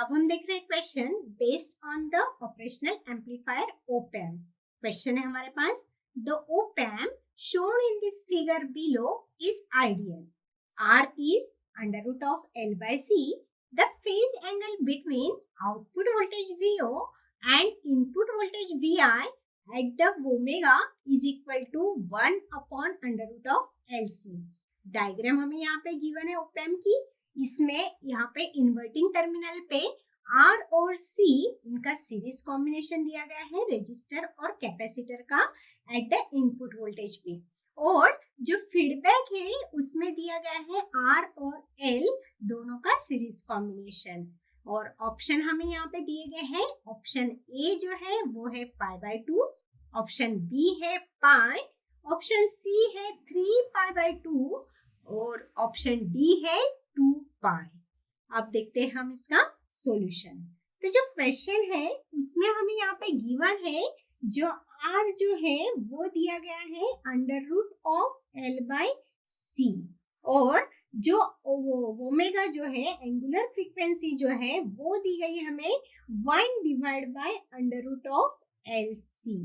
अब हम देख रहे हैं question based on the operational amplifier opamp. Question है हमारे पास, the opamp shown in this figure below is ideal. R is under root of L by C. The phase angle between output voltage VO and input voltage VI at the omega is equal to 1 upon under root of LC. Diagram हमें यहाँ पे given है op-amp की। इसमें यहाँ पे inverting terminal पे R और C इनका सीरीज कॉम्बिनेशन दिया गया है रेजिस्टर और कैपेसिटर का एट द इनपुट वोल्टेज पे, और जो फीडबैक है उसमें दिया गया है R और L दोनों का सीरीज कॉम्बिनेशन। और ऑप्शन हमें यहाँ पे दिए गए हैं। ऑप्शन ए जो है वो है π/2, ऑप्शन बी है पाई, ऑप्शन सी है 3π/2 और ऑप्शन डी है 2 पाई। अब देखते हैं हम इसका सॉल्यूशन। तो जो क्वेश्चन है उसमें हमें यहाँ पे गिवन है जो R जो है वो दिया गया है under root of L by C, और जो ओमेगा जो है एंगुलर फ्रीक्वेंसी जो है वो दी गई है हमें 1 divide by under root of LC,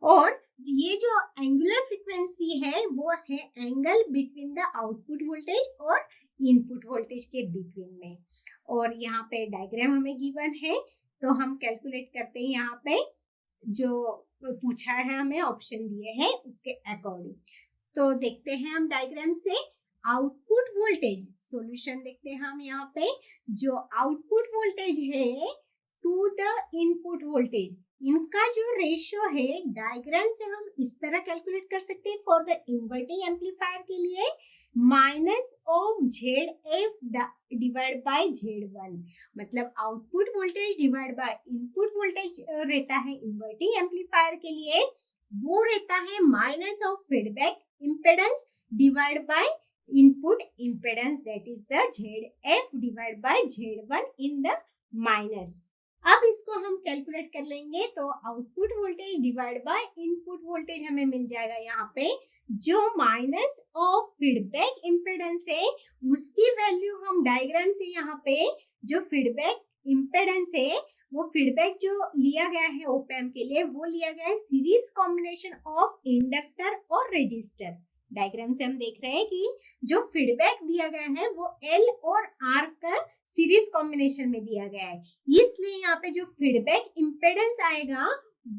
और ये जो एंगुलर फ्रीक्वेंसी है वो है angle between the output voltage और इनपुट वोल्टेज के बिटवीन में। और यहाँ पे डायग्राम हमें गिवन है तो हम कैलकुलेट करते हैं यहाँ पे जो पूछा है हमें ऑप्शन दिए हैं उसके अकॉर्डिंग। तो देखते हैं हम डायग्राम से आउटपुट वोल्टेज सॉल्यूशन देखते हैं हम यहाँ पे। जो आउटपुट वोल्टेज है टू द इनपुट वोल्टेज, इनका जो रेशियो है डायग्राम से हम इस तरह कैलकुलेट कर सकते हैं फॉर द इन्वर्टिंग एम्पलीफायर के लिए minus of ZF divide by Z1, मतलब output voltage divide by input voltage रहता है इन्वर्टिंग एम्पलीफायर के लिए, वो रहता है minus of feedback impedance divide by input impedance, that is the ZF divide by Z1 in the minus. अब इसको हम कैलकुलेट कर लेंगे तो output voltage divide by input voltage हमें मिल जाएगा यहाँ पे। जो माइनस ऑफ फीडबैक इम्पेडेंस है उसकी वैल्यू हम डायग्राम से यहाँ पे जो फीडबैक इम्पेडेंस है वो फीडबैक जो लिया गया है ओपैम्प के लिए वो लिया गया है सीरीज कॉम्बिनेशन ऑफ इंडक्टर और रेजिस्टर। डायग्राम से हम देख रहे हैं कि जो फीडबैक दिया गया है वो L और R का सीरीज कॉम्बिनेशन में दिया गया है, इसलिए यहाँ पे जो फीडबैक इम्पेडेंस आएगा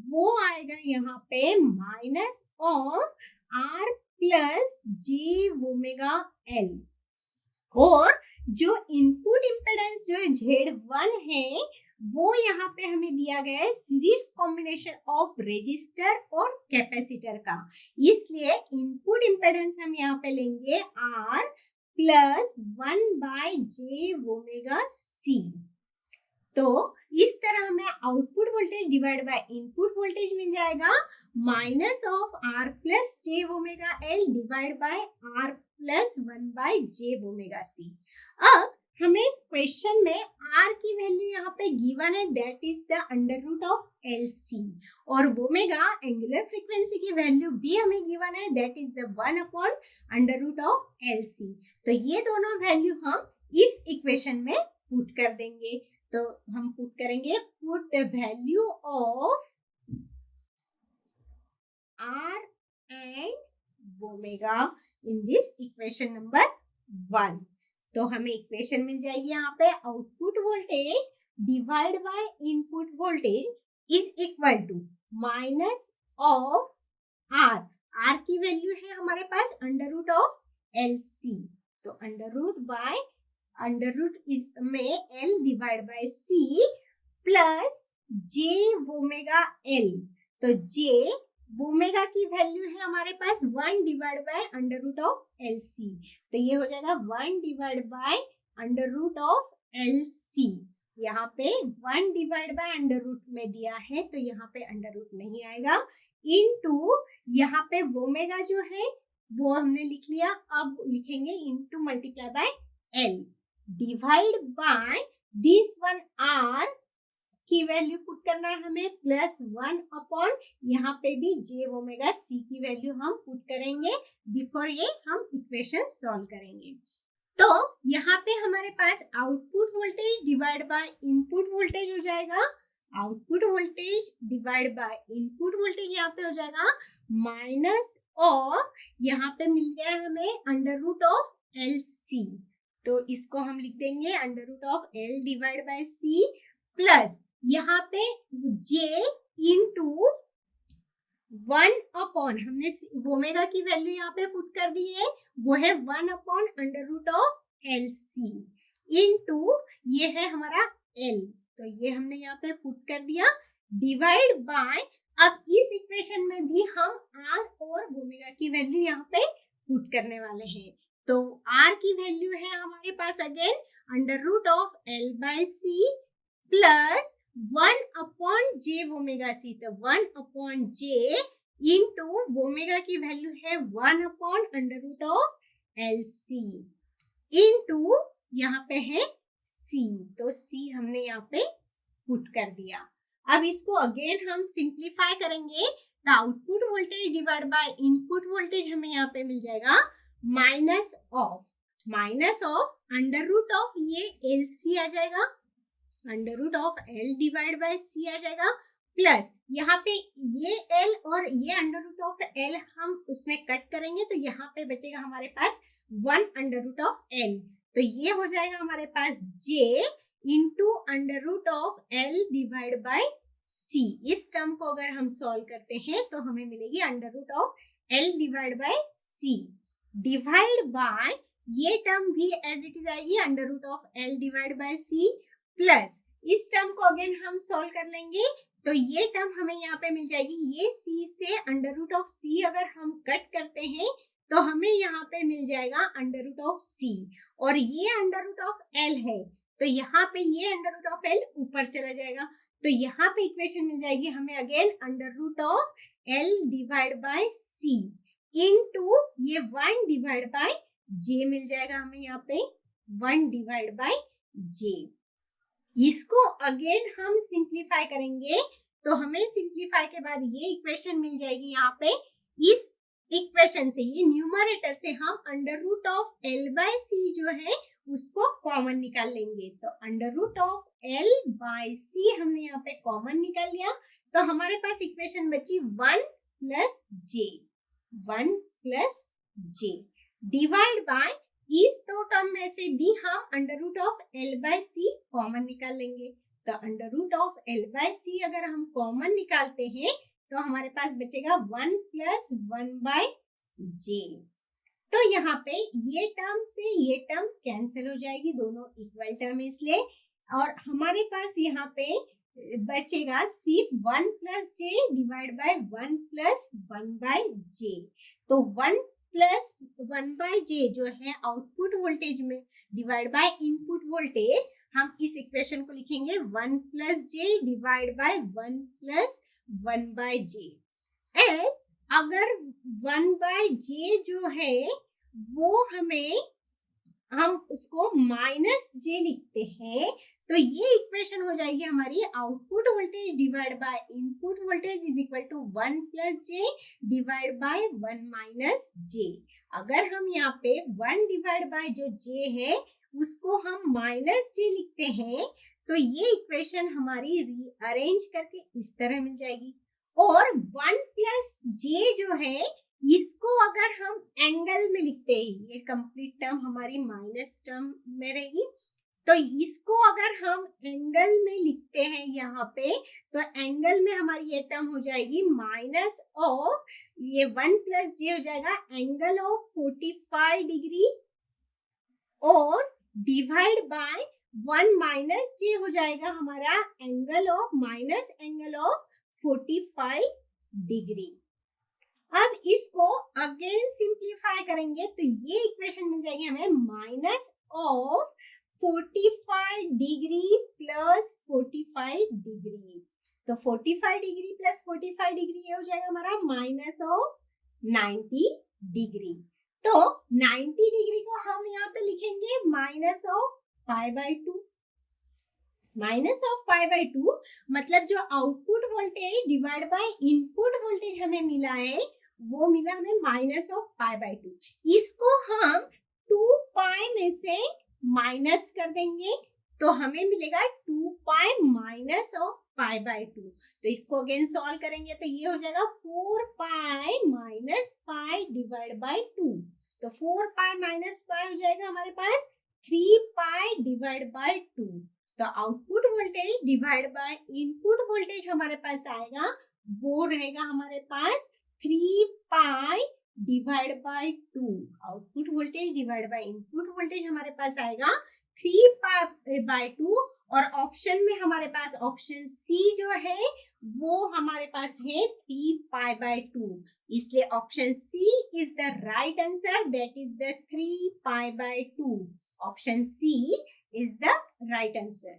वो आएगा यहाँ पे minus of R plus j⍵L, और जो इनपुट इम्पेडेंस जो Z1 है वो यहाँ पे हमें दिया गया है सीरीज कॉम्बिनेशन ऑफ रेजिस्टर और कैपेसिटर का, इसलिए इनपुट इम्पेडेंस हम यहाँ पे लेंगे R प्लस 1/j⍵C। तो इस तरह हमें output voltage divide by input voltage मिल जाएगा minus of R plus j⍵L divide by R plus 1/j⍵C। अब हमें क्वेश्चन में R की वैल्यू यहाँ पे गिवन है, that is the under root of LC, और ओमेगा एंगुलर फ्रीक्वेंसी की वैल्यू भी हमें गिवन है, that is the 1 upon under root of LC। तो ये दोनों वैल्यू हम इस इक्वेशन में पुट कर देंगे। तो हम पुट करेंगे put the value of R and omega in this equation number 1। तो हमें इक्वेशन मिल जाएगी यहाँ पे output voltage divide by input voltage is equal to minus of R की वैल्यू है हमारे पास अंडर रूट ऑफ LC, तो अंडर रूट में L divide by C plus j⍵L, तो j⍵ की वैल्यू है हमारे पास 1 divide by under root of LC, तो ये हो जाएगा 1 divide by under root of LC। यहाँ पे 1 डिवाइड बाय अंडर रूट में दिया है तो यहाँ पे अंडर रूट नहीं आएगा, इनटू यहाँ पे ओमेगा जो है वो हमने लिख लिया, अब लिखेंगे into multiply by L divide by this one R की वैल्यू पुट करना है हमें प्लस 1 अपॉन यहाँ पे भी j⍵C की वैल्यू हम पुट करेंगे बिफोर ये हम इक्वेशन सॉल्व करेंगे। तो यहाँ पे हमारे पास output voltage divide by input voltage हो जाएगा, output voltage divide by input voltage यहाँ पे हो जाएगा माइनस ऑफ, यहाँ पे मिल गया हमें under root of L C, तो इसको हम लिख देंगे under root of L divide by C plus यहाँ पे जे इंटू 1 हमने ओमेगा की वैल्यू यहाँ पे पुट कर दी है, वो है 1 under root of L C into ये है हमारा एल, तो ये हमने यहाँ पे पुट कर दिया डिवाइड बाय, अब इस इक्वेशन में भी हम आर और ओमेगा की वैल्यू यहाँ पे पुट करने वाले हैं, तो आर की वैल्यू है हमारे पास again under root of L by C plus 1 j omega C, तो 1 जे इंटू ओमेगा की वैल्यू है 1 under root of L C into यहाँ पे है सी, तो सी हमने यहाँ पे पुट कर दिया। अब इसको अगेन हम सिंप्लीफाई करेंगे, तो output voltage divide by input voltage हमें यहाँ पे मिल जाएगा minus of under root of ये एल सी आ जाएगा, under root of L divide by C आ जाएगा प्लस यहाँ पे ये एल और ये अंडर रूट ऑफ एल हम उसमें कट करेंगे, तो यहाँ पे बचेगा हमारे पास 1 अंडर रूट ऑफ एल, तो ये हो जाएगा हमारे पास j into under root of L divide by C. इस टर्म को अगर हम सॉल्व करते हैं तो हमें मिलेगी under root of L divide by C divide by ये टर्म भी एज इट इज आएगी under root of L divide by C plus इस टर्म को अगेन हम सॉल्व कर लेंगे, तो ये टर्म हमें यहाँ पे मिल जाएगी, ये c से अंडर रूट ऑफ c अगर हम कट करते हैं तो हमें यहाँ पे मिल जाएगा अंडर रूट ऑफ c, और ये अंडर रूट ऑफ l है, तो यहाँ पे ये अंडर रूट ऑफ l ऊपर चला जाएगा, तो यहाँ पे इक्वेशन मिल जाएगी हमें again under root of l divide by c into ये 1 डिवाइड बाय j मिल जाएगा हमें यहाँ पे 1 डिवाइड बाय j। इसको अगेन हम सिंप्लीफाई करेंगे, तो हमें सिंप्लीफाई के बाद ये इक्वेशन मिल जाएगी यहाँ पे, इस इक्वेशन से ये न्यूमरेटर से हम under root of L by C जो है उसको कॉमन निकाल लेंगे, तो under root of L by C हमने यहाँ पे कॉमन निकाल लिया, तो हमारे पास इक्वेशन बची 1 प्लस जे डिवाइड बाय इस दो टर्म में से भी हम under root of L by C common निकाल लेंगे, तो under root of L by C अगर हम कॉमन निकालते हैं तो हमारे पास बचेगा 1 प्लस 1 बाय जे, तो यहाँ पे ये टर्म से ये टर्म कैंसिल हो जाएगी, दोनों इक्वल टर्म है इसलिए, और हमारे पास यहाँ पे बचेगा सिर्फ 1 plus j divide by 1 plus 1 by j, तो 1 प्लस 1 बाय जे जो है आउटपुट वोल्टेज में डिवाइड बाय इनपुट वोल्टेज, हम इस इक्वेशन को लिखेंगे 1 plus j divide by 1 plus 1 by j, as अगर 1 बाय जे जो है वो हम उसको माइनस जे लिखते हैं, तो ये इक्वेशन हो जाएगी हमारी output voltage divide by input voltage is equal to 1 plus j divide by 1 minus j. अगर हम यहाँ पे 1 डिवाइड बाय जो जे है उसको हम माइनस जे लिखते हैं, तो ये इक्वेशन हमारी रीअरेंज करके इस तरह मिल जाएगी, और 1 प्लस जे जो है इसको अगर हम एंगल में लिखते हैं, ये कंप्लीट टर्म हमारी माइनस टर्म में रहेगी, तो इसको अगर हम एंगल में लिखते हैं यहाँ पे, तो एंगल में हमारी ये टर्म हो जाएगी माइनस ऑफ ये 1 प्लस जे हो जाएगा एंगल ऑफ 45 डिग्री, और डिवाइड बाय 1 माइनस जे हो जाएगा हमारा angle of minus angle of 45 degree. अब इसको अगेन सिंप्लीफाई करेंगे तो ये इक्वेशन मिल जाएगी हमें minus of 45 degree plus 45 degree, तो 45 डिग्री प्लस 45 डिग्री ये हो जाएगा हमारा माइनस ऑफ 90 डिग्री, तो 90 डिग्री को हम यहाँ पे लिखेंगे minus of pi by 2, minus of pi by 2 मतलब जो output voltage divide by input voltage हमें मिला है वो मिला हमें माइनस ऑफ पाई बाय 2, इसको हम 2 पाई में से माइनस कर देंगे तो हमें मिलेगा 2 pi minus of pi by 2। तो इसको अगेन सॉल्व करेंगे तो ये हो जाएगा 4 pi minus pi divide by 2। तो 4 पाई माइनस पाई हो जाएगा हमारे पास 3 पाई डिवाइड बाय 2। तो output voltage divide by input voltage हमारे पास आएगा, वो रहेगा हमारे पास 3 pi divide by 2। Output voltage divide by input voltage हमारे पास आएगा 3 पाई बाय 2। और ऑप्शन में हमारे पास ऑप्शन सी जो है वो हमारे पास है 3 पाई बाय 2, इसलिए option C is the right answer, that is the 3 pi by 2। Option C is the right answer.